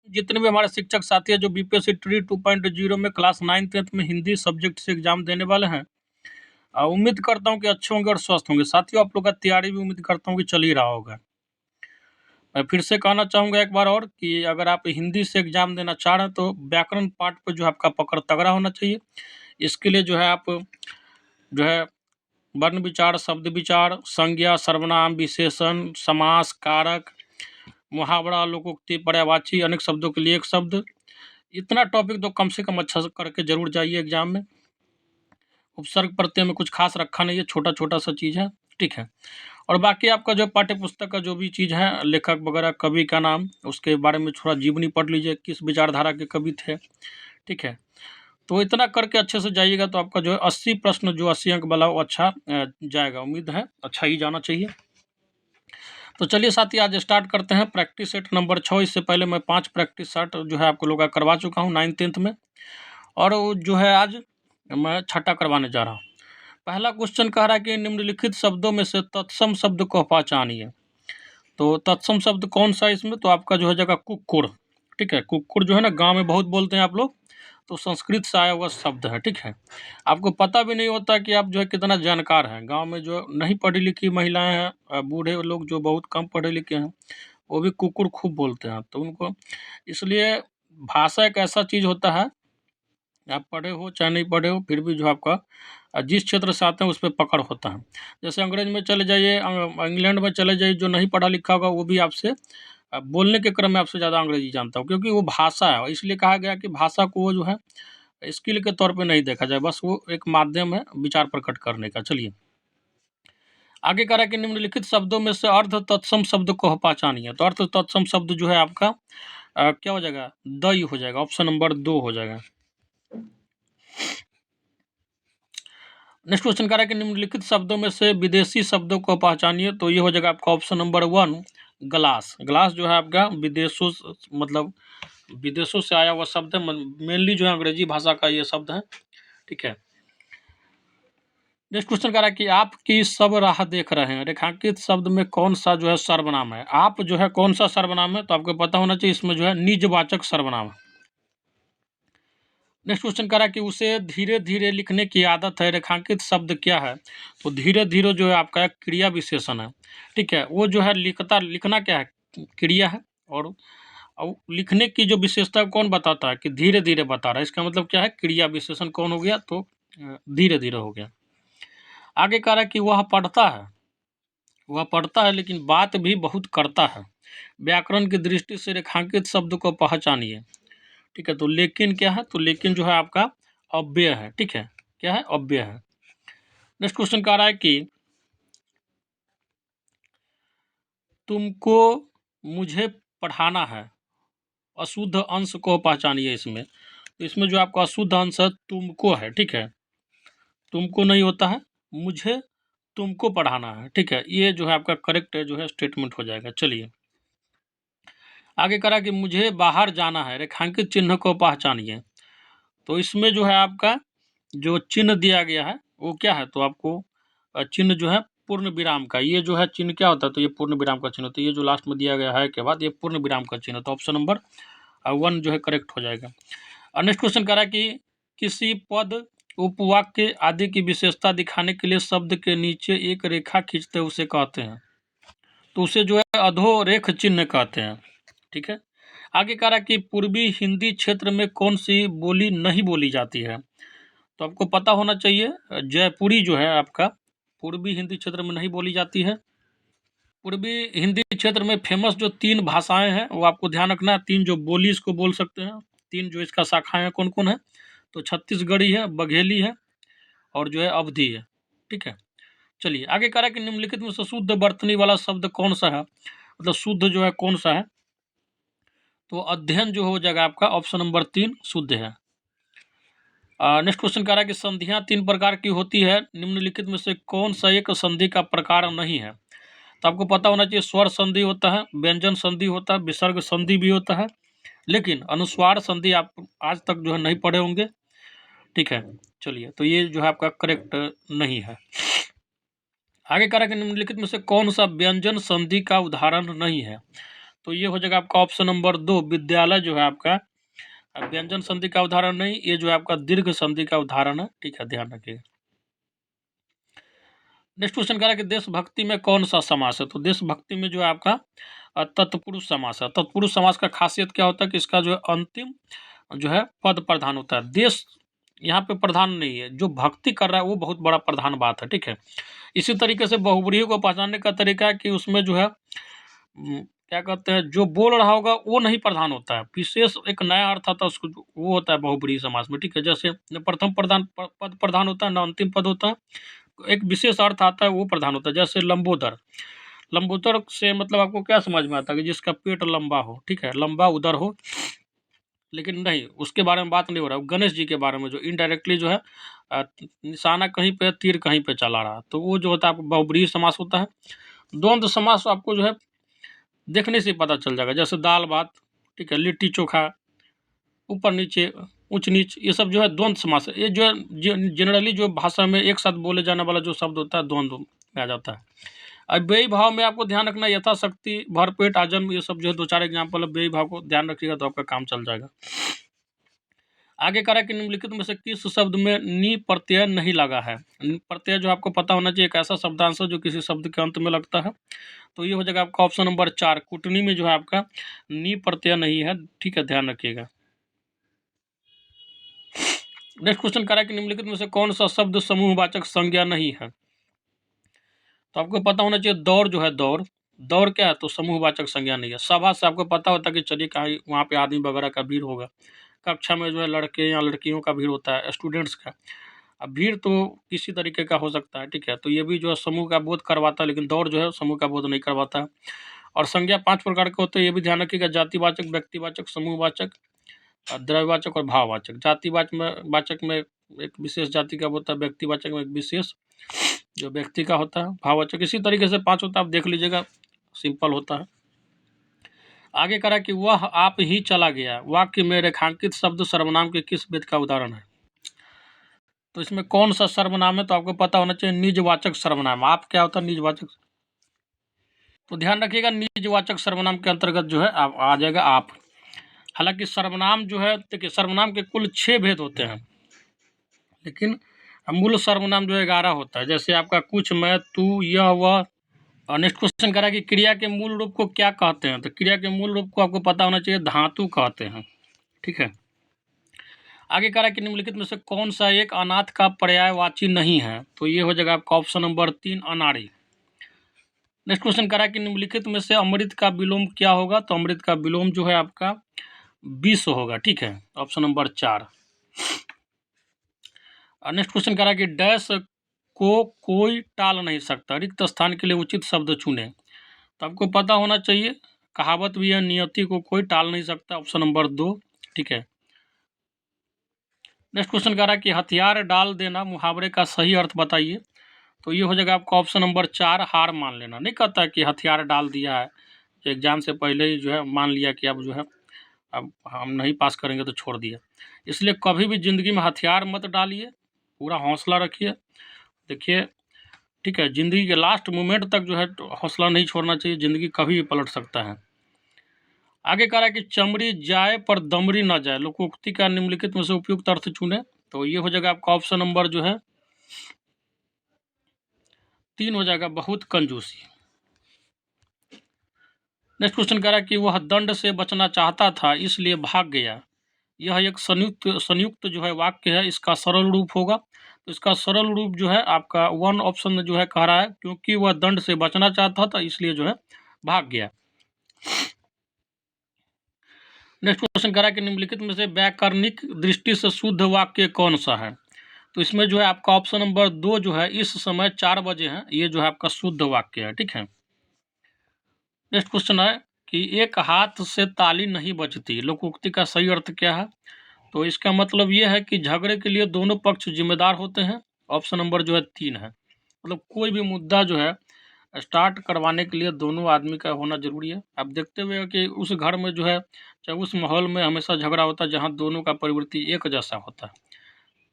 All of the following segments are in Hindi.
जितने भी हमारे शिक्षक साथी हैं जो बीपीएससी ट्री 2.0 में क्लास 9th-10th में हिंदी सब्जेक्ट से एग्जाम देने वाले हैं, उम्मीद करता हूँ कि अच्छे होंगे और स्वस्थ होंगे। साथियों, आप लोग का तैयारी भी उम्मीद करता हूँ कि चल ही रहा होगा। मैं फिर से कहना चाहूँगा एक बार और कि अगर आप हिंदी से एग्जाम देना चाह रहे हैं तो व्याकरण पार्ट पे जो है आपका पकड़ तगड़ा होना चाहिए। इसके लिए जो है आप जो है वर्ण विचार, शब्द विचार, संज्ञा, सर्वनाम, विशेषण, समास, कारक, मुहावरा, लोकोक्ति, पर्यायवाची, अनेक शब्दों के लिए एक शब्द, इतना टॉपिक तो कम से कम अच्छा से करके जरूर जाइए एग्जाम में। उपसर्ग प्रत्यय में कुछ खास रखा नहीं है, छोटा छोटा सा चीज़ है, ठीक है। और बाकी आपका जो पाठ्य पुस्तक का जो भी चीज़ है, लेखक वगैरह, कवि का नाम, उसके बारे में थोड़ा जीवनी पढ़ लीजिए, किस विचारधारा के कवि थे, ठीक है। तो इतना करके अच्छे से जाइएगा तो आपका जो है 80 प्रश्न, जो 80 अंक वाला, वो अच्छा जाएगा। उम्मीद है अच्छा ही जाना चाहिए। तो चलिए साथी, आज स्टार्ट करते हैं प्रैक्टिस सेट नंबर 6। इससे पहले मैं 5 प्रैक्टिस सेट जो है आपको लोग का करवा चुका हूँ 9th-10th में, और वो जो है आज मैं छठा करवाने जा रहा हूँ। पहला क्वेश्चन कह रहा है कि निम्नलिखित शब्दों में से तत्सम शब्द को पहचानिए। तो तत्सम शब्द कौन सा है इसमें? तो आपका जो है जगह कुक्कुर, ठीक है। कुक्कुर जो है ना, गांव में बहुत बोलते हैं आप लोग, तो संस्कृत से आया हुआ शब्द है, ठीक है। आपको पता भी नहीं होता कि आप जो है कितना जानकार हैं। गांव में जो नहीं पढ़ी लिखी महिलाएं हैं, बूढ़े लोग जो बहुत कम पढ़े लिखे हैं, वो भी कुक्कुर खूब बोलते हैं। तो उनको इसलिए भाषा एक ऐसा चीज़ होता है, आप पढ़े हो चाहे नहीं पढ़े हो, फिर भी जो आपका जिस क्षेत्र से आते हैं उस पर पकड़ होता है। जैसे अंग्रेज में चले जाइए, इंग्लैंड में चले जाइए, जो नहीं पढ़ा लिखा होगा वो भी आपसे बोलने के क्रम में आपसे ज़्यादा अंग्रेजी जानता हूँ, क्योंकि वो भाषा है। इसलिए कहा गया कि भाषा को वो जो है स्किल के तौर पे नहीं देखा जाए, बस वो एक माध्यम है विचार प्रकट करने का। चलिए आगे कह रहा है कि निम्नलिखित शब्दों में से अर्थ तत्सम शब्द को पहचानिए। तो अर्थ तत्सम शब्द जो है आपका क्या हो जाएगा? द ही हो जाएगा। ऑप्शन नंबर 2 हो जाएगा। नेक्स्ट क्वेश्चन कह रहा है कि निम्नलिखित शब्दों में से विदेशी शब्दों को पहचानिए। तो ये हो जाएगा आपका ऑप्शन नंबर 1, ग्लास। ग्लास जो है आपका विदेशों मतलब विदेशों से आया हुआ शब्द है, मेनली जो है अंग्रेजी भाषा का ये शब्द है, ठीक है। नेक्स्ट क्वेश्चन कह रहा है कि आपकी सब राह देख रहे हैं, रेखांकित शब्द में कौन सा जो है सर्वनाम है? आप जो है कौन सा सर्वनाम है? तो आपको पता होना चाहिए, इसमें जो है निजवाचक सर्वनाम है। नेक्स्ट क्वेश्चन कह रहा है कि उसे धीरे धीरे लिखने की आदत है, रेखांकित शब्द क्या है? तो धीरे धीरे जो है आपका एक क्रिया विशेषण है, ठीक है। वो जो है लिखना क्या है? क्रिया है। और लिखने की जो विशेषता कौन बताता है कि धीरे धीरे बता रहा है, इसका मतलब क्या है? क्रिया विशेषण कौन हो गया? तो धीरे धीरे हो गया। आगे कह रहा है कि वह पढ़ता है लेकिन बात भी बहुत करता है। व्याकरण की दृष्टि से रेखांकित शब्द को पहचानिए, ठीक है। तो लेकिन क्या है? तो लेकिन जो है आपका अव्यय है, ठीक है। क्या है? अव्यय है। नेक्स्ट क्वेश्चन कह रहा है कि तुमको मुझे पढ़ाना है, अशुद्ध अंश को पहचानिए इसमें। तो इसमें जो आपका अशुद्ध अंश है तुमको है, ठीक है। तुमको नहीं होता है, मुझे तुमको पढ़ाना है, ठीक है। ये जो है आपका करेक्ट जो है स्टेटमेंट हो जाएगा। चलिए आगे करा कि मुझे बाहर जाना है, रेखांकित चिन्ह को पहचानिए। तो इसमें जो है आपका जो चिन्ह दिया गया है वो क्या है? तो आपको चिन्ह जो है पूर्ण विराम का, ये जो है चिन्ह क्या होता है? तो ये पूर्ण विराम का चिन्ह। तो ये जो लास्ट में दिया गया है के बाद ये पूर्ण विराम का चिन्ह। तो ऑप्शन नंबर 1 जो है करेक्ट हो जाएगा। और नेक्स्ट क्वेश्चन कह रहा है कि किसी पद, उपवाक्य आदि की विशेषता दिखाने के लिए शब्द के नीचे एक रेखा खींचते उसे कहते हैं। तो उसे जो है अधोरेख चिन्ह कहते हैं, ठीक है। आगे कह रहा है कि पूर्वी हिंदी क्षेत्र में कौन सी बोली नहीं बोली जाती है? तो आपको पता होना चाहिए, जयपुरी जो है आपका पूर्वी हिंदी क्षेत्र में नहीं बोली जाती है। पूर्वी हिंदी क्षेत्र में फेमस जो 3 भाषाएं हैं वो आपको ध्यान रखना है। 3 जो बोली इसको बोल सकते हैं, 3 जो इसका शाखाएं हैं कौन कौन है? तो छत्तीसगढ़ी है, बघेली है, और जो है अवधी है, ठीक है। चलिए आगे कह रहा है कि निम्नलिखित में से शुद्ध वर्तनी वाला शब्द कौन सा है? मतलब शुद्ध जो है कौन सा है? तो अध्ययन जो हो जाएगा आपका ऑप्शन नंबर 3 शुद्ध है। नेक्स्ट क्वेश्चन कह रहा है कि संधियां 3 प्रकार की होती है, निम्नलिखित में से कौन सा एक संधि का प्रकार नहीं है? तो आपको पता होना चाहिए, स्वर संधि होता है, व्यंजन संधि होता है, विसर्ग संधि भी होता है, लेकिन अनुस्वार संधि आप आज तक जो है नहीं पढ़े होंगे, ठीक है। चलिए तो ये जो है आपका करेक्ट नहीं है। आगे कह रहा है कि निम्नलिखित में से कौन सा व्यंजन संधि का उदाहरण नहीं है? तो ये हो जाएगा आपका ऑप्शन नंबर 2, विद्यालय जो है आपका व्यंजन संधि का उदाहरण नहीं, ये जो है आपका दीर्घ संधि का उदाहरण है। ठीक है, ध्यान रखिएगा। नेक्स्ट क्वेश्चन कह रहा है कि देशभक्ति में कौन सा समास है? तो देशभक्ति में जो है आपका तत्पुरुष समास है। तत्पुरुष समास का खासियत क्या होता है कि इसका जो है अंतिम जो है पद प्रधान होता है। देश यहाँ पे प्रधान नहीं है, जो भक्ति कर रहा है वो बहुत बड़ा प्रधान बात है। ठीक है, इसी तरीके से बहुब्रीहि को पहचानने का तरीका है कि उसमें जो है क्या कहते हैं, जो बोल रहा होगा वो नहीं प्रधान होता है, विशेष एक नया अर्थ आता है उसको, वो होता है बहुब्रीहि समास में। ठीक है, जैसे न प्रथम पद प्रधान होता है, न अंतिम पद होता है, एक विशेष अर्थ आता है वो प्रधान होता है। जैसे लंबोदर, लंबोदर से मतलब आपको क्या समझ में आता है कि जिसका पेट लंबा हो। ठीक है, लंबा उदर हो, लेकिन नहीं, उसके बारे में बात नहीं हो रहा है, गणेश जी के बारे में जो इनडायरेक्टली जो है निशाना कहीं पे, तीर कहीं पे चला रहा, तो वो जो होता है आपको बहुब्रीहि समास होता है। द्वंद्व समास आपको जो है देखने से पता चल जाएगा, जैसे दाल भात, ठीक है, लिट्टी चोखा, ऊपर नीचे, ऊंच नीच, ये सब जो है द्वंद्व समास है। ये जो है जनरली जो भाषा में एक साथ बोले जाने वाला जो शब्द होता है द्वंद्व में आ जाता है। अब व्ययी भाव में आपको ध्यान रखना, यथाशक्ति, भरपेट, आजन्म, ये सब जो है 2-4 एग्जाम्पल है। व्ययी भाव को ध्यान रखिएगा तो आपका काम चल जाएगा। आगे कह रहा है कि निम्नलिखित में से किस शब्द में नी प्रत्यय नहीं लगा है? प्रत्यय जो आपको पता होना चाहिए, एक ऐसा शब्दांश है जो किसी शब्द के अंत में लगता है। तो ये हो जाएगा आपका ऑप्शन नंबर 4, कुटनी में जो है आपका नी प्रत्यय नहीं है। ठीक है, ध्यान रखिएगा। नेक्स्ट क्वेश्चन कह रहा है कि निम्नलिखित में से कौन सा शब्द समूहवाचक संज्ञा नहीं है? तो आपको पता होना चाहिए, दौड़ जो है, दौड़, दौड़ क्या है? तो समूहवाचक संज्ञा नहीं है। सभा से आपको पता होता है कि चलिए कहीं वहाँ पे आदमी वगैरह का भीड़ होगा। कक्षा में जो है लड़के या लड़कियों का भीड़ होता है, स्टूडेंट्स का। अब भीड़ तो किसी तरीके का हो सकता है। ठीक है, तो ये भी जो है समूह का बोध करवाता है, लेकिन दौड़ जो है समूह का बोध नहीं करवाता है। और संज्ञा 5 प्रकार के होते हैं, ये भी ध्यान रखिएगा, जातिवाचक, व्यक्तिवाचक, समूहवाचक, द्रव्यवाचक और भाववाचक। वाचक में एक विशेष जाति का होता है, व्यक्तिवाचक में एक विशेष जो व्यक्ति का होता है, भाववाचक इसी तरीके से 5 होता है, आप देख लीजिएगा, सिंपल होता है। आगे करा कि वह आप ही चला गया, वाक्य में रेखांकित शब्द सर्वनाम के किस भेद का उदाहरण है? तो इसमें कौन सा सर्वनाम है? तो आपको पता होना चाहिए, निजवाचक सर्वनाम। आप क्या होता है? निजवाचक। तो ध्यान रखिएगा, निजवाचक सर्वनाम के अंतर्गत जो है आप आ जाएगा आप। हालांकि सर्वनाम जो है, देखिए सर्वनाम के कुल 6 भेद होते हैं, लेकिन मूल सर्वनाम जो 11 होता है। जैसे आपका कुछ, मैं, तू, यह, वह। और नेक्स्ट क्वेश्चन कह रहा है कि क्रिया के मूल रूप को क्या कहते हैं? तो क्रिया के मूल रूप को आपको पता होना चाहिए, धातु कहते हैं। ठीक है, आगे कह रहा है कि निम्नलिखित में से कौन सा एक अनाथ का पर्यायवाची नहीं है? तो ये हो जाएगा आपका ऑप्शन नंबर 3, अनाड़ी। नेक्स्ट क्वेश्चन कह रहा है कि निम्नलिखित में से अमृत का विलोम क्या होगा? तो अमृत का विलोम जो है आपका विष होगा। ठीक है, ऑप्शन नंबर 4। नेक्स्ट क्वेश्चन कह रहा है कि डैश को कोई टाल नहीं सकता, रिक्त स्थान के लिए उचित शब्द चुने। तो आपको पता होना चाहिए, कहावत भी है, नियति को कोई टाल नहीं सकता, ऑप्शन नंबर 2। ठीक है, नेक्स्ट क्वेश्चन कह रहा है कि हथियार डाल देना मुहावरे का सही अर्थ बताइए। तो ये हो जाएगा आपका ऑप्शन नंबर 4, हार मान लेना। नहीं कहता कि हथियार डाल दिया है, एग्जाम से पहले ही जो है मान लिया कि अब जो है अब हम नहीं पास करेंगे तो छोड़ दिया। इसलिए कभी भी ज़िंदगी में हथियार मत डालिए, पूरा हौसला रखिए। देखिए, ठीक है, ज़िंदगी के लास्ट मोमेंट तक जो है हौसला नहीं छोड़ना चाहिए, ज़िंदगी कभी भी पलट सकता है। आगे कह रहा है कि चमड़ी जाए पर दमड़ी न जाए, लोकोक्ति का निम्नलिखित में से उपयुक्त अर्थ चुने। तो ये हो जाएगा आपका ऑप्शन नंबर जो है 3 हो जाएगा, बहुत कंजूसी। नेक्स्ट क्वेश्चन कह रहा है कि वह दंड से बचना चाहता था इसलिए भाग गया। यह एक संयुक्त जो है वाक्य है, इसका सरल रूप होगा। तो इसका सरल रूप जो है आपका 1 ऑप्शन जो है कह रहा है, क्योंकि वह दंड से बचना चाहता था इसलिए जो है भाग गया। नेक्स्ट क्वेश्चन कह रहा है कि निम्नलिखित में से व्याकरणिक दृष्टि से शुद्ध वाक्य कौन सा है? तो इसमें जो है आपका ऑप्शन नंबर 2 जो है, इस समय 4 बजे हैं, ये जो है आपका शुद्ध वाक्य है। ठीक है, नेक्स्ट क्वेश्चन है कि एक हाथ से ताली नहीं बजती, लोकोक्ति का सही अर्थ क्या है? तो इसका मतलब ये है कि झगड़े के लिए दोनों पक्ष जिम्मेदार होते हैं, ऑप्शन नंबर जो है 3 है। मतलब कोई भी मुद्दा जो है स्टार्ट करवाने के लिए दोनों आदमी का होना जरूरी है। आप देखते हुए कि उस घर में जो है, चाहे उस माहौल में हमेशा झगड़ा होता है जहाँ दोनों का प्रवृत्ति एक जैसा होता है।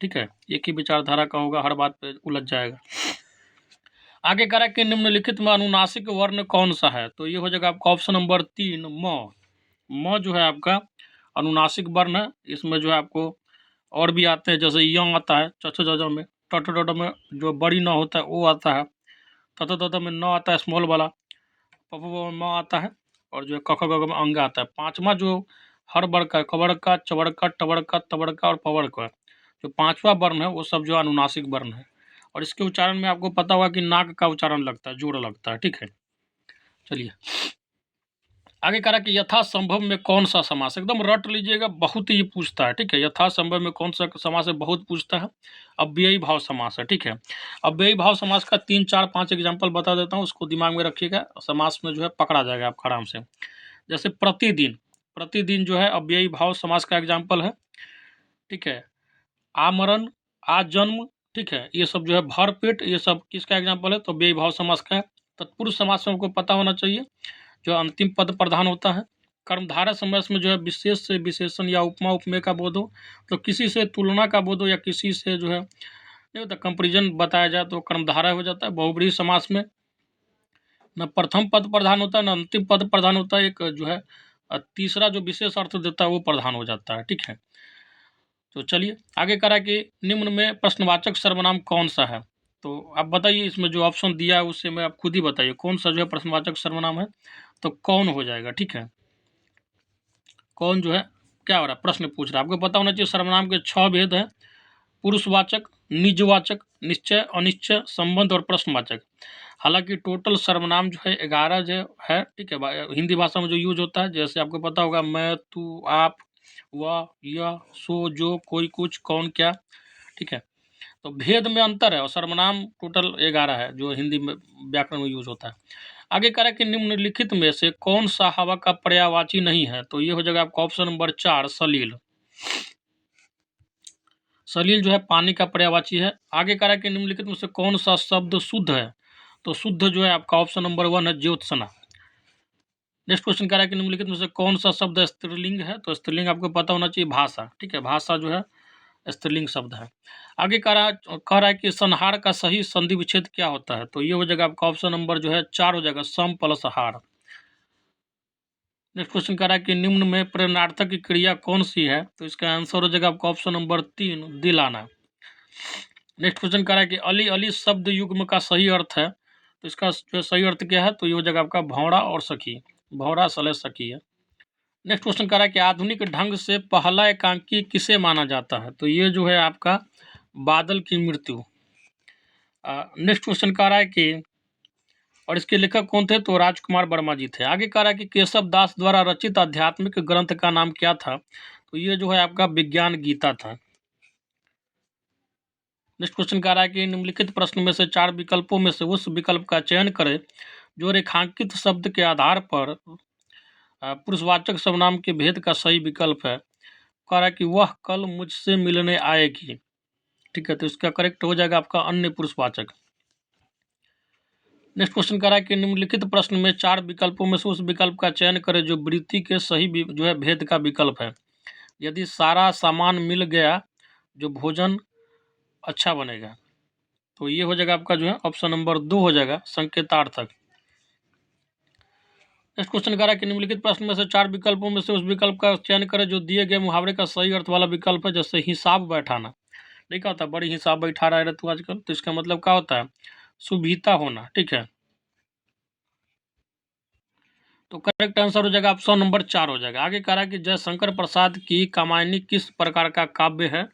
ठीक है, एक ही विचारधारा का होगा, हर बात पे उलझ जाएगा। आगे कह रहा है कि निम्नलिखित में अनुनासिक वर्ण कौन सा है, तो ये हो जाएगा आपका ऑप्शन नंबर 3 म। म जो है आपका अनुनासिक वर्ण है। इसमें जो है आपको और भी आते हैं, जैसे य आता है च छ ज झ में, ट ठ ड ढ में जो बड़ी न होता है वो आता है, त थ द ध में न आता है स्मॉल वाला, प फ ब में म आता है, और जो है क ख ग घ में अंग आता है। पांचवा जो हर वर्ग का, क वर्ग का, च वर्ग का, ट वर्ग का, त वर्ग का और प वर्ग का, जो पांचवा वर्ण है वो सब जो अनुनासिक वर्ण है। और इसके उच्चारण में आपको पता होगा कि नाक का उच्चारण लगता है, जोड़ लगता है, ठीक है। चलिए आगे कह रहा है कि यथासंभव में कौन सा समास, एकदम रट लीजिएगा, बहुत ही पूछता है, ठीक है। यथासंभव में कौन सा समास है, बहुत पूछता है। अव्ययी भाव समास है, ठीक है। अव्ययी भाव समास का 3 4 5 एग्जाम्पल बता देता हूँ, उसको दिमाग में रखिएगा, समास में जो है पकड़ा जाएगा आपका आराम से। जैसे प्रतिदिन, प्रतिदिन जो है अव्ययी भाव समास का एग्जाम्पल है, ठीक है। आमरण, आजन्म, ठीक है, ये सब जो है भर पेट, ये सब किसका एग्जाम्पल है, तो अव्ययी भाव समास का है। तत्पुरुष समास में आपको पता होना चाहिए, जो अंतिम पद प्रधान होता है। कर्मधारय समास में जो है विशेष से विशेषण या उपमा उपमेय का बोध हो, तो किसी से तुलना का बोध हो या किसी से जो है नहीं होता कंपेरिजन बताया जाए तो कर्मधारय हो जाता है। बहुब्रीहि समास में न प्रथम पद प्रधान होता है न अंतिम पद प्रधान होता है, एक जो है तीसरा जो विशेष अर्थ देता है वो प्रधान हो जाता है, ठीक है। तो चलिए आगे करा कि निम्न में प्रश्नवाचक सर्वनाम कौन सा है, तो आप बताइए, इसमें जो ऑप्शन दिया है उससे में आप खुद ही बताइए कौन सा जो है प्रश्नवाचक सर्वनाम है, तो कौन हो जाएगा, ठीक है। कौन जो है क्या हो रहा है, प्रश्न पूछ रहा है, आपको पता होना चाहिए सर्वनाम के 6 भेद हैं, पुरुषवाचक, निजवाचक, निश्चय, अनिश्चय, संबंध और प्रश्नवाचक। हालांकि टोटल सर्वनाम जो है 11 जो है, ठीक है। हिंदी भाषा में जो यूज होता है, जैसे आपको पता होगा मैं, तू, आप, वह, यह, सो, जो, कोई, कुछ, कौन, क्या, ठीक है। तो भेद में अंतर है और सर्वनाम टोटल 11 है जो हिंदी में व्याकरण में यूज होता है। आगे कह रहा है कि निम्नलिखित में से कौन सा हवा का पर्यायवाची नहीं है, तो ये हो जाएगा आपका ऑप्शन नंबर 4 सलील। सलील जो है पानी का पर्यायवाची है। आगे कह रहा है कि निम्नलिखित में से कौन सा शब्द शुद्ध है, तो शुद्ध जो है आपका ऑप्शन नंबर 1 है ज्योत्सना। नेक्स्ट क्वेश्चन कह रहा है कि निम्नलिखित में से कौन सा शब्द स्त्रीलिंग है, तो स्त्रीलिंग आपको पता होना चाहिए भाषा, ठीक है। भाषा जो है स्त्रीलिंग शब्द है। आगे कह रहा है कि संहार का सही संधि विच्छेद क्या होता है, तो ये हो जाएगा आपका ऑप्शन नंबर जो है 4 हो जाएगा सम प्लस हार। नेक्स्ट क्वेश्चन कह रहा है कि निम्न में प्रेरणार्थक की क्रिया कौन सी है, तो इसका आंसर हो जाएगा आपका ऑप्शन नंबर 3 दिलाना। नेक्स्ट क्वेश्चन कह रहा है कि अली अली शब्द युग्म का सही अर्थ है, तो इसका जो सही अर्थ क्या है, तो ये हो जाएगा आपका भौरा और सखी, भौरा सले सखी है। नेक्स्ट क्वेश्चन कह रहा है कि आधुनिक ढंग से पहला एकांकी किसे माना जाता है, तो ये जो है आपका बादल की मृत्यु। नेक्स्ट क्वेश्चन कह रहा है कि और इसके लेखक कौन थे, तो राजकुमार वर्मा जी थे। आगे कह रहा है कि केशव दास द्वारा रचित आध्यात्मिक ग्रंथ का नाम क्या था, तो ये जो है आपका विज्ञान गीता था। नेक्स्ट क्वेश्चन कह रहा है कि निम्नलिखित प्रश्न में से 4 विकल्पों में से उस विकल्प का चयन करें जो रेखांकित शब्द के आधार पर पुरुषवाचक सर्वनाम के भेद का सही विकल्प है। कह रहा है कि वह कल मुझसे मिलने आएगी, ठीक है, तो इसका करेक्ट हो जाएगा आपका अन्य पुरुषवाचक। नेक्स्ट क्वेश्चन कह रहा है कि निम्नलिखित प्रश्न में 4 विकल्पों में से उस विकल्प का चयन करें जो वृत्ति के सही जो है भेद का विकल्प है। यदि सारा सामान मिल गया जो भोजन अच्छा बनेगा, तो ये हो जाएगा आपका जो है ऑप्शन नंबर 2 हो जाएगा संकेतार्थक। नेक्स्ट क्वेश्चन कह रहा है कि निम्नलिखित प्रश्न में से 4 विकल्पों में से उस विकल्प का चयन करें जो दिए गए मुहावरे का सही अर्थ वाला विकल्प है। जैसे हिसाब बैठाना, नहीं क्या होता, बड़ी हिसाब बैठा रहा है तू आजकल, तो इसका मतलब क्या होता है, सुविधा होना, ठीक है। तो करेक्ट आंसर हो जाएगा ऑप्शन नंबर 4 हो जाएगा। आगे कह रहा है कि जयशंकर प्रसाद की कामायनी किस प्रकार का काव्य है,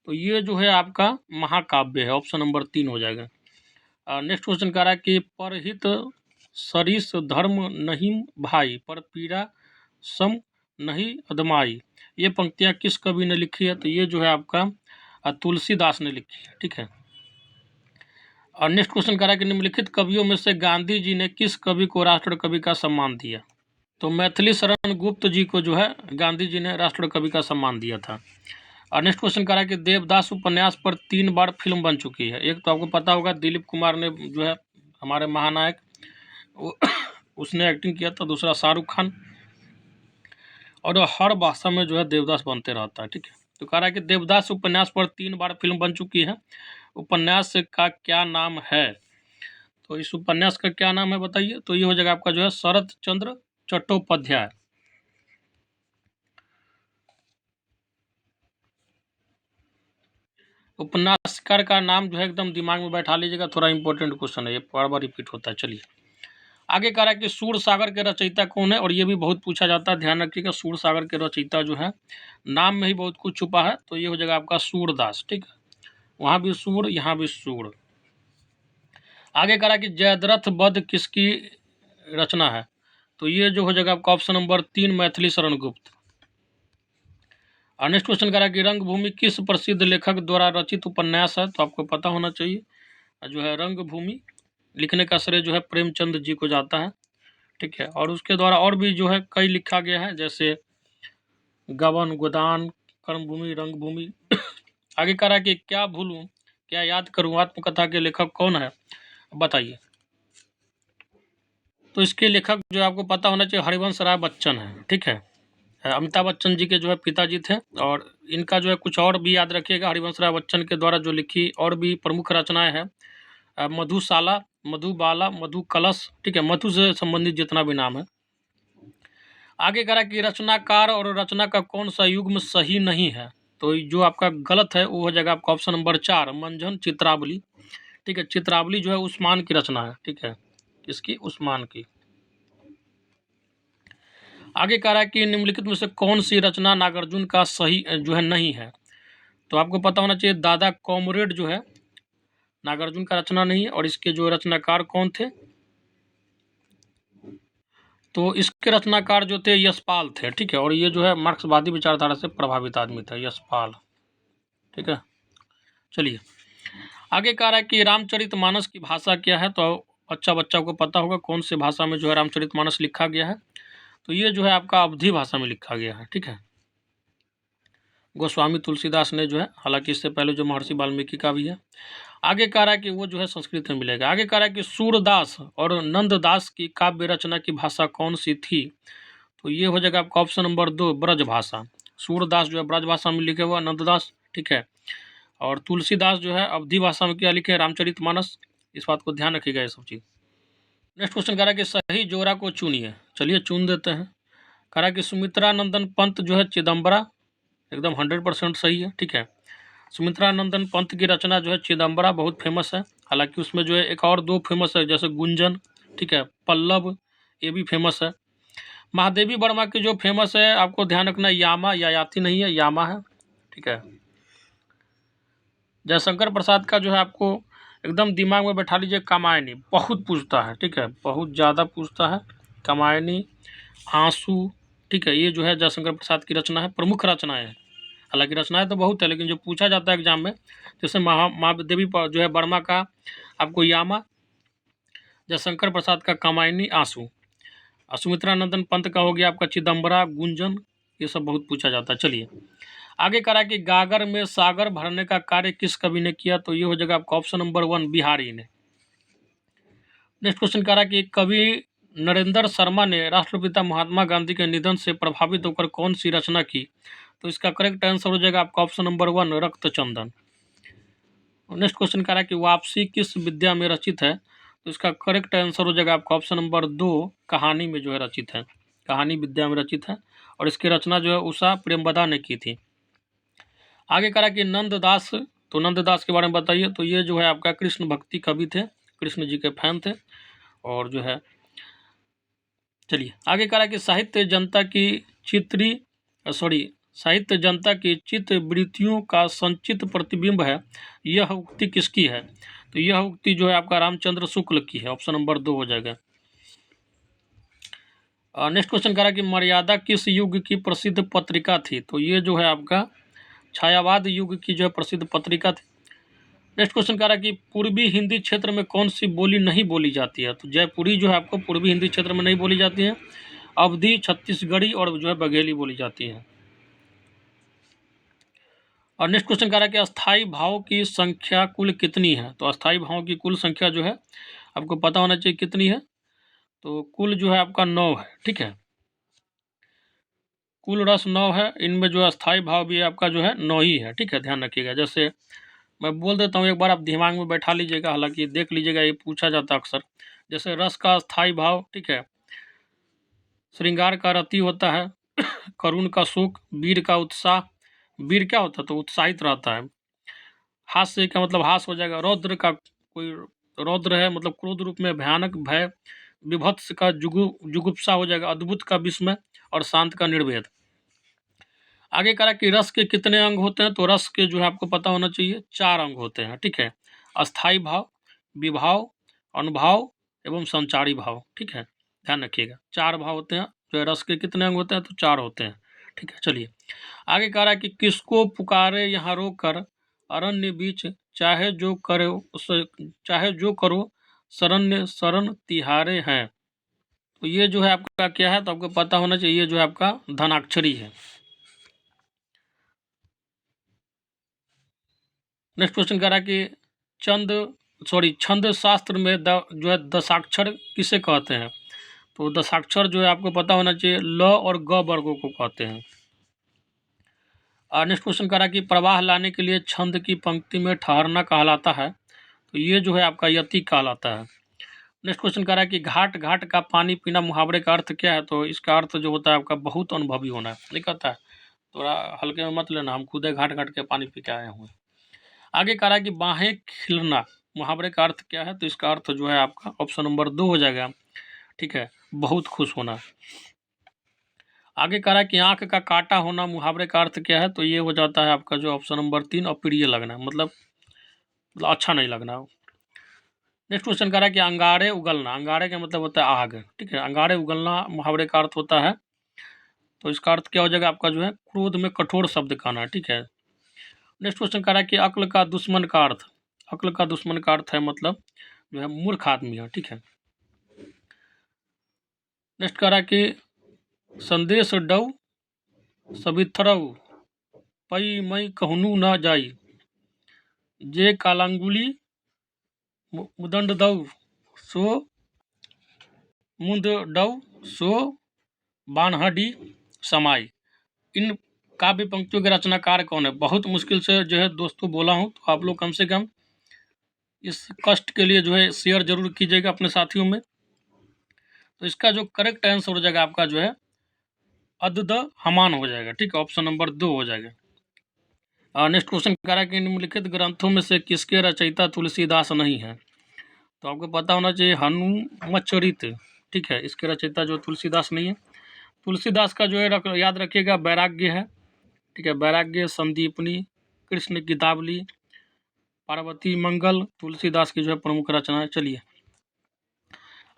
तो ये जो है आपका महाकाव्य है, ऑप्शन नंबर 3 हो जाएगा। नेक्स्ट क्वेश्चन कह रहा है कि परहित सरिस धर्म नहीं भाई, पर पीड़ा सम नहीं अधमाई, ये पंक्तियां किस कवि ने लिखी है, तो ये जो है आपका तुलसीदास ने लिखी है, ठीक है। और नेक्स्ट क्वेश्चन कह रहा है कि निम्नलिखित कवियों में से गांधी जी ने किस कवि को राष्ट्र कवि का सम्मान दिया, तो मैथिली शरण गुप्त जी को जो है गांधी जी ने राष्ट्र कवि का सम्मान दिया था। और नेक्स्ट क्वेश्चन कह रहा है कि देवदास उपन्यास पर 3 बार फिल्म बन चुकी है। एक तो आपको पता होगा दिलीप कुमार ने जो है हमारे महानायक उसने एक्टिंग किया था, दूसरा शाहरुख खान, और हर भाषा में जो है देवदास बनते रहता है, ठीक है। तो कह रहा है कि देवदास उपन्यास पर 3 बार फिल्म बन चुकी है, उपन्यास का क्या नाम है, तो इस उपन्यास का क्या नाम है बताइए? तो ये हो जाएगा आपका जो है शरत चंद्र चट्टोपाध्याय। उपन्यासकार का नाम जो है एकदम दिमाग में बैठा लीजिएगा, थोड़ा इंपॉर्टेंट क्वेश्चन है, ये बार बार रिपीट होता है। चलिए आगे कह रहा है कि सूरसागर के रचयिता कौन है, और ये भी बहुत पूछा जाता है, ध्यान रखिएगा। सूरसागर के रचयिता जो है नाम में ही बहुत कुछ छुपा है, तो ये हो जाएगा आपका सूरदास। ठीक है, वहाँ भी सूर, यहाँ भी सूर। आगे कह रहा है कि जयद्रथ वध किसकी रचना है, तो ये जो हो जाएगा आपका ऑप्शन नंबर 3 मैथिली शरण गुप्त। और नेक्स्ट क्वेश्चन कह रहा है कि रंगभूमि किस प्रसिद्ध लेखक द्वारा रचित उपन्यास है, तो आपको पता होना चाहिए। जो है रंगभूमि लिखने का श्रेय जो है प्रेमचंद जी को जाता है। ठीक है, और उसके द्वारा और भी जो है कई लिखा गया है, जैसे गबन, गोदान, कर्मभूमि, रंगभूमि। आगे कह रहा है कि क्या भूलूं क्या याद करूं आत्मकथा के लेखक कौन है, बताइए। तो इसके लेखक जो आपको पता होना चाहिए हरिवंश राय बच्चन है। ठीक है, अमिताभ बच्चन जी के जो है पिताजी थे, और इनका जो है कुछ और भी याद रखिएगा। हरिवंश राय बच्चन के द्वारा जो लिखी और भी प्रमुख रचनाएं हैं, मधुशाला, मधुबाला, मधु कलश। ठीक है, मधु से संबंधित जितना भी नाम है। आगे कह रहा कि रचनाकार और रचना का कौन सा युग्म सही नहीं है, तो जो आपका गलत है वो हो जाएगा आपका ऑप्शन नंबर 4 मंझन चित्रावली। ठीक है, चित्रावली जो है उस्मान की रचना है। ठीक है, किसकी? उस्मान की। आगे कह रहा है कि निम्नलिखित में से कौन सी रचना नागार्जुन का सही जो है नहीं है, तो आपको पता होना चाहिए दादा कॉमरेड जो है नागार्जुन का रचना नहीं है, और इसके जो रचनाकार कौन थे, तो इसके रचनाकार जो थे यशपाल थे। ठीक है, और ये जो है मार्क्सवादी विचारधारा से प्रभावित आदमी था यशपाल। ठीक है, चलिए आगे कह रहा है कि रामचरितमानस की भाषा क्या है, तो अच्छा बच्चा को पता होगा कौन से भाषा में जो है रामचरितमानस लिखा गया है, तो ये जो है आपका अवधी भाषा में लिखा गया है। ठीक है, गोस्वामी तुलसीदास ने जो है, हालांकि इससे पहले जो महर्षि वाल्मीकि का भी है। आगे कह रहा है कि वो जो है संस्कृत में मिलेगा। आगे कह रहा है कि सूरदास और नंददास की काव्य रचना की भाषा कौन सी थी, तो ये हो जाएगा आपका ऑप्शन नंबर 2 ब्रज भाषा। सूरदास जो है ब्रज भाषा में लिखे हुआ नंददास। ठीक है, और तुलसीदास जो है अवधी भाषा में क्या लिखे, रामचरितमानस। इस बात को ध्यान रखिएगा ये सब चीज़। नेक्स्ट क्वेश्चन कह रहा है कि सही जोड़ा को चुनिए, चलिए चुन देते हैं। कह रहा है कि सुमित्रा नंदन पंत जो है चिदम्बरा, एकदम 100% सही है। ठीक है, सुमित्रा नंदन पंत की रचना जो है चिदम्बरा बहुत फेमस है, हालांकि उसमें जो है एक और 2 फेमस है, जैसे गुंजन। ठीक है, पल्लव, ये भी फेमस है। महादेवी वर्मा की जो फेमस है आपको ध्यान रखना, यामा, यायाति नहीं है, यामा है। ठीक है, जयशंकर प्रसाद का जो है आपको एकदम दिमाग में बैठा लीजिए, कामायनी बहुत पूछता है। ठीक है, बहुत ज़्यादा पूछता है, कामायनी, आंसू। ठीक है, ये जो है जयशंकर प्रसाद की रचना है, प्रमुख रचनाएं हैं। हालांकि रचनाएं तो बहुत है, लेकिन जो पूछा जाता है एग्जाम में, जैसे महादेवी जो है वर्मा का आपको यामा, जयशंकर प्रसाद का कामायनी, आंसू, और सुमित्रा नंदन पंत का हो गया आपका चिदम्बरा, गुंजन, ये सब बहुत पूछा जाता है। चलिए आगे कह रहा है कि गागर में सागर भरने का कार्य किस कवि ने किया, तो ये हो जाएगा आपका ऑप्शन नंबर 1 बिहारी ने। नेक्स्ट क्वेश्चन कह रहा है कि कवि नरेंद्र शर्मा ने राष्ट्रपिता महात्मा गांधी के निधन से प्रभावित होकर कौन सी रचना की, तो इसका करेक्ट आंसर हो जाएगा आपका ऑप्शन नंबर 1 रक्तचंदन। नेक्स्ट क्वेश्चन कह रहा है कि वापसी किस विद्या में रचित है, तो इसका करेक्ट आंसर हो जाएगा आपका ऑप्शन नंबर 2 कहानी में जो है रचित है, कहानी विद्या में रचित है, और इसकी रचना जो है उषा प्रेमवदा ने की थी। आगे कह रहा है कि नंददास, तो नंददास के बारे में बताइए, तो ये जो है आपका कृष्ण भक्ति कवि थे, कृष्ण जी के फैन थे, और जो है चलिए आगे कह रहा है कि साहित्य जनता की चित्त वृत्तियों का संचित प्रतिबिंब है, यह उक्ति किसकी है, तो यह उक्ति जो है आपका रामचंद्र शुक्ल की है, ऑप्शन नंबर 2 हो जाएगा। नेक्स्ट क्वेश्चन कह रहा है कि मर्यादा किस युग की प्रसिद्ध पत्रिका थी, तो ये जो है आपका छायावाद युग की जो है प्रसिद्ध पत्रिका थी। नेक्स्ट क्वेश्चन कह रहा है कि पूर्वी हिंदी क्षेत्र में कौन सी बोली नहीं बोली जाती है, तो जयपुरी जो है आपको पूर्वी हिंदी क्षेत्र में नहीं बोली जाती है, अवधी, छत्तीसगढ़ी और जो है बघेली बोली जाती है। और नेक्स्ट क्वेश्चन कह रहा है कि अस्थाई भाव की संख्या कुल कितनी है, तो अस्थाई भाव की कुल संख्या जो है आपको पता होना चाहिए कितनी है, तो कुल जो है आपका 9 है। ठीक है, कुल रस 9 है, इनमें जो अस्थाई भाव भी आपका जो है 9 ही है। ठीक है, ध्यान रखिएगा, जैसे मैं बोल देता हूँ, एक बार आप दिमाग में बैठा लीजिएगा, हालाँकि देख लीजिएगा, ये पूछा जाता है अक्सर। जैसे रस का स्थायी भाव, ठीक है, श्रृंगार का रति होता है, करुण का सुख, वीर का उत्साह। वीर क्या होता है? तो उत्साहित रहता है। हास्य का मतलब हास हो जाएगा। रौद्र का कोई रौद्र है मतलब क्रोध रूप में भयानक भय। विभत्स का जुगुप्सा हो जाएगा। अद्भुत का विस्मय और शांत का निर्वेद। आगे कह रहा है कि रस के कितने अंग होते हैं? तो रस के जो है आपको पता होना चाहिए 4 अंग होते हैं, ठीक है। अस्थाई भाव, विभाव, अनुभाव एवं संचारी भाव, ठीक है, ध्यान रखिएगा। 4 भाव होते हैं। जो है रस के कितने अंग होते हैं? तो 4 होते हैं, ठीक है। चलिए आगे कह रहा है कि किसको पुकारे यहाँ रोक कर अरण्य बीच, चाहे जो करो शरण तिहारे हैं। तो ये जो है आपका क्या है? तो आपको पता होना चाहिए, ये जो है आपका धनाक्षरी है। नेक्स्ट क्वेश्चन कह रहा है कि छंद शास्त्र में जो है दशाक्षर किसे कहते हैं? तो दशाक्षर जो है आपको पता होना चाहिए ल और ग वर्गों को कहते हैं। नेक्स्ट क्वेश्चन कह रहा है कि प्रवाह लाने के लिए छंद की पंक्ति में ठहरना कहलाता है। तो ये जो है आपका यति कहलाता है। नेक्स्ट क्वेश्चन कह रहा है कि घाट घाट का पानी पीना मुहावरे का अर्थ क्या है? तो इसका अर्थ जो होता है आपका बहुत अनुभवी होना है। नहीं कहता है, थोड़ा हल्के में मत लेना, हम खुदे घाट घाट के पानी पी के आए हुए। आगे कह रहा है कि बाहें खिलना मुहावरे का अर्थ क्या है? तो इसका अर्थ जो है आपका ऑप्शन नंबर 2 हो जाएगा, ठीक है, बहुत खुश होना। आगे कह रहा है कि आंख का काटा होना मुहावरे का अर्थ क्या है? तो ये हो जाता है आपका जो ऑप्शन नंबर 3 अप्रिय लगना, मतलब अच्छा नहीं लगना। नेक्स्ट क्वेश्चन कह रहा है कि अंगारे उगलना, अंगारे का मतलब होता है आग, ठीक है, अंगारे उगलना मुहावरे का अर्थ होता है। तो इसका अर्थ क्या हो जाएगा आपका जो है क्रोध में कठोर शब्द कहना, ठीक है। नेक्स्ट क्वेश्चन कह रहा है कि अक्ल का दुश्मन का अर्थ, अक्ल का दुश्मन का अर्थ है मतलब जो है मूर्ख आदमी है, ठीक है। नेक्स्ट कह रहा है कि संदेश डव सबिथरऊ पई मई कहनू न जाई, जे कालांगुली मुदंड दव सो मुंद डव सो बानहडी समाई। इन काव्य पंक्तियों के रचनाकार कौन है? बहुत मुश्किल से जो है दोस्तों बोला हूँ, तो आप लोग कम से कम इस कष्ट के लिए जो है शेयर जरूर कीजिएगा अपने साथियों में। तो इसका जो करेक्ट आंसर हो जाएगा आपका जो है अद्द हमान हो जाएगा, ठीक है, ऑप्शन नंबर 2 हो जाएगा। नेक्स्ट क्वेश्चन कह रहा है कि निम्नलिखित ग्रंथों में से किसके रचयिता तुलसीदास नहीं है? तो आपको पता होना चाहिए हनुमचरित, ठीक है, इसके रचयिता जो तुलसीदास नहीं है। तुलसीदास का जो है याद रखिएगा वैराग्य है, ठीक है, वैराग्य, संदीपनी, कृष्ण गीतावली, पार्वती मंगल तुलसीदास की जो है प्रमुख रचना है। चलिए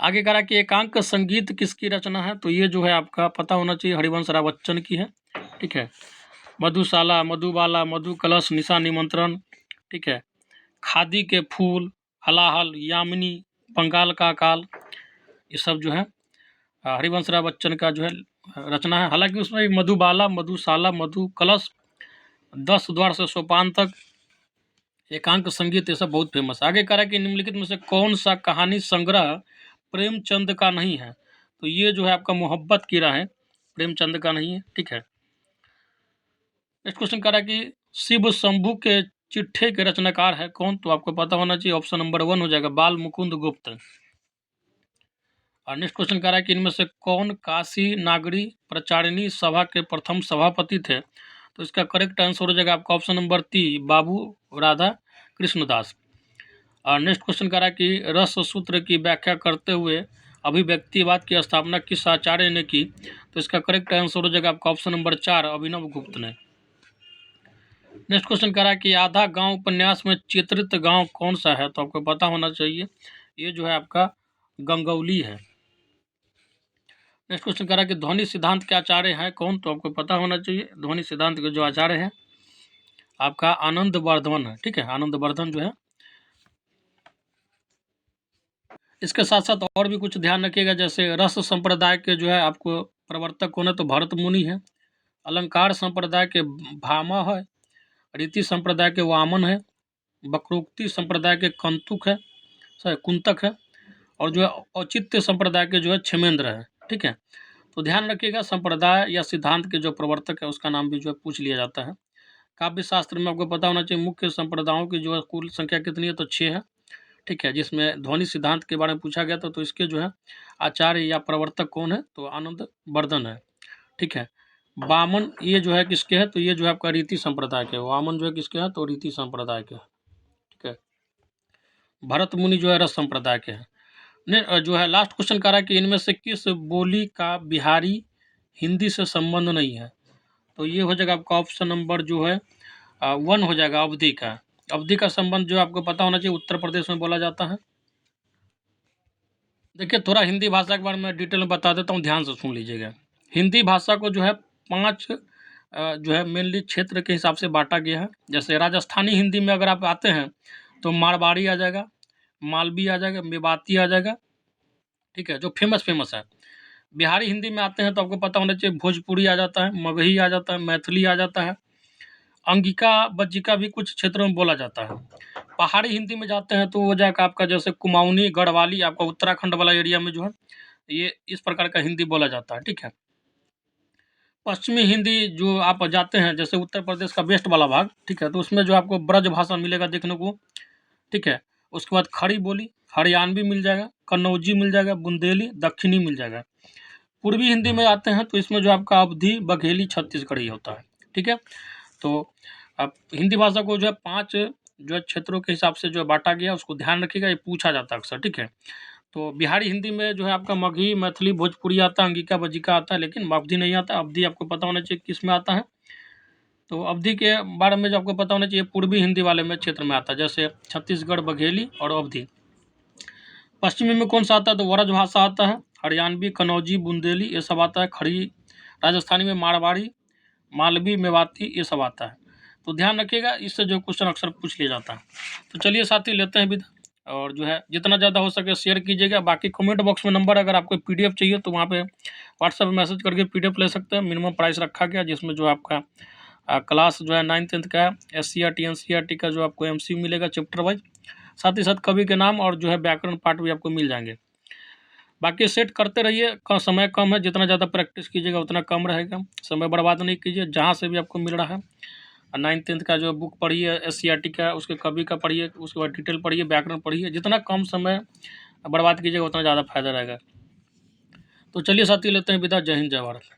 आगे कह रहा है कि एकांक संगीत किसकी रचना है? तो ये जो है आपका पता होना चाहिए हरिवंश राय बच्चन की है, ठीक है। मधुशाला, मधुबाला, मधु कलश, निशा निमंत्रण, ठीक है, खादी के फूल, हलाहल, यामिनी, बंगाल का अकाल, ये सब जो है हरिवंश राय बच्चन का जो है रचना है। हालांकि उसमें मधुबाला, मधुशाला, मधु कलश, 10 द्वार से सोपान तक, एकांक संगीत, ये सब बहुत फेमस। आगे कह रहा है कि निम्नलिखित में से कौन सा कहानी संग्रह प्रेमचंद का नहीं है? तो ये जो है आपका मोहब्बत की राहें प्रेमचंद का नहीं है, ठीक है। नेक्स्ट क्वेश्चन कह रहा है कि शिव शंभु के चिट्ठे के रचनाकार है कौन? तो आपको पता होना चाहिए ऑप्शन नंबर 1 हो जाएगा बाल मुकुंद गुप्त। और नेक्स्ट क्वेश्चन कह रहा है कि इनमें से कौन काशी नागरी प्रचारिणी सभा के प्रथम सभापति थे? तो इसका करेक्ट आंसर हो जाएगा आपका ऑप्शन नंबर 3 बाबू राधा कृष्णदास। और नेक्स्ट क्वेश्चन कह रहा है कि रस सूत्र की व्याख्या करते हुए अभिव्यक्तिवाद की स्थापना किस आचार्य ने की? तो इसका करेक्ट आंसर हो जाएगा आपका ऑप्शन नंबर 4 अभिनव गुप्त ने। नेक्स्ट क्वेश्चन कह रहा है कि आधा गांव उपन्यास में चित्रित गांव कौन सा है? तो आपको पता होना चाहिए ये जो है आपका गंगौली है। नेक्स्ट क्वेश्चन कह रहा है कि ध्वनि सिद्धांत के आचार्य हैं कौन? तो आपको पता होना चाहिए ध्वनि सिद्धांत के जो आचार्य हैं आपका आनंद वर्धन है, ठीक है, आनंद वर्धन जो है। इसके साथ साथ और भी कुछ ध्यान रखिएगा, जैसे रस संप्रदाय के जो है आपको प्रवर्तक कौन है? तो भरत मुनि है। अलंकार संप्रदाय के भामा है। रीति संप्रदाय के वामन है। वक्रोक्ति संप्रदाय के कुंतक है। और जो है औचित्य संप्रदाय के जो है क्षेमेंद्र है, ठीक है। तो ध्यान रखिएगा संप्रदाय या सिद्धांत के जो प्रवर्तक है उसका नाम भी जो है पूछ लिया जाता है। काव्य शास्त्र में आपको पता होना चाहिए मुख्य संप्रदायों की जो है कुल संख्या कितनी है, तो 6 है, ठीक है। जिसमें ध्वनि सिद्धांत के बारे में पूछा गया था, तो इसके जो है आचार्य या प्रवर्तक कौन है, तो आनंद वर्धन है, ठीक है। वामन ये जो है किसके है, तो ये जो है आपका रीति संप्रदाय के, वामन जो है किसके है, तो रीति संप्रदाय के, ठीक है। भरत मुनि जो है रस संप्रदाय के हैं। ने जो है लास्ट क्वेश्चन कह रहा है कि इनमें से किस बोली का बिहारी हिंदी से संबंध नहीं है, तो ये हो जाएगा आपका ऑप्शन नंबर जो है 1 हो जाएगा, अवधी का। अवधी का संबंध जो आपको पता होना चाहिए उत्तर प्रदेश में बोला जाता है। देखिए थोड़ा हिंदी भाषा के बारे में डिटेल में बता देता हूँ, ध्यान से सुन लीजिएगा। हिंदी भाषा को जो है 5 जो है मेनली क्षेत्र के हिसाब से बांटा गया है। जैसे राजस्थानी हिंदी में अगर आप आते हैं तो मारवाड़ी आ जाएगा, मालवी आ जाएगा, मेवाती आ जाएगा, ठीक है, जो फेमस है। बिहारी हिंदी में आते हैं तो आपको पता होना चाहिए भोजपुरी आ जाता है, मगही आ जाता है, मैथिली आ जाता है, अंगिका बज्जिका भी कुछ क्षेत्रों में बोला जाता है। पहाड़ी हिंदी में जाते हैं तो वो जाएगा आपका जैसे कुमाऊनी, गढ़वाली, आपका उत्तराखंड वाला एरिया में जो है ये इस प्रकार का हिंदी बोला जाता है, ठीक है। पश्चिमी हिंदी जो आप जाते हैं जैसे उत्तर प्रदेश का वेस्ट वाला भाग, ठीक है, तो उसमें जो आपको ब्रज भाषा मिलेगा देखने को, ठीक है। उसके बाद खड़ी बोली, हरियाणवी मिल जाएगा, कन्नौजी मिल जाएगा, बुंदेली, दक्षिणी मिल जाएगा। पूर्वी हिंदी में आते हैं तो इसमें जो आपका अवधी, बघेली, छत्तीसगढ़ी होता है, ठीक है। तो अब हिंदी भाषा को जो है 5 जो है क्षेत्रों के हिसाब से जो है बांटा गया, उसको ध्यान रखिएगा, ये पूछा जाता है अक्सर, ठीक है। तो बिहारी हिंदी में जो है आपका मगही, मैथिली, भोजपुरी आता है, अंगिका बज्जिका आता है, लेकिन अवधी नहीं आता। अवधी आपको पता होना चाहिए किस में आता है, तो अवधी के बारे में जो आपको पता होना चाहिए पूर्वी हिंदी वाले में क्षेत्र में आता है, जैसे छत्तीसगढ़, बघेली और अवधी। पश्चिमी में कौन सा आता है, तो व्रज भाषा आता है, हरियाणवी, कन्नौजी, बुंदेली ये सब आता है। खड़ी राजस्थानी में मारवाड़ी, मालवी, मेवाती ये सब आता है। तो ध्यान रखिएगा, इससे जो क्वेश्चन अक्सर पूछ लिया जाता है। तो चलिए साथी लेते हैं विदा, और जो है जितना ज़्यादा हो सके शेयर कीजिएगा। बाकी कमेंट बॉक्स में नंबर, अगर आपको PDF चाहिए तो वहाँ पे व्हाट्सएप में मैसेज करके PDF ले सकते हैं। मिनिमम प्राइस रखा गया, जिसमें जो आपका क्लास जो है 9th-10th का SCRT NCERT का जो आपको MCQ मिलेगा चैप्टर वाइज, साथ ही साथ कवि के नाम और जो है व्याकरण पाठ भी आपको मिल जाएंगे। बाकी सेट करते रहिए, समय कम है, जितना ज़्यादा प्रैक्टिस कीजिएगा उतना कम रहेगा। समय बर्बाद नहीं कीजिए, जहाँ से भी आपको मिल रहा है। 9th-10th का जो बुक पढ़िए, SCRT का, उसके कवि का पढ़िए, उसके बाद डिटेल पढ़िए, व्याकरण पढ़िए। जितना कम समय बर्बाद कीजिएगा उतना ज़्यादा फायदा रहेगा। तो चलिए साथी लेते हैं विदा। जय हिंद, जय भारत।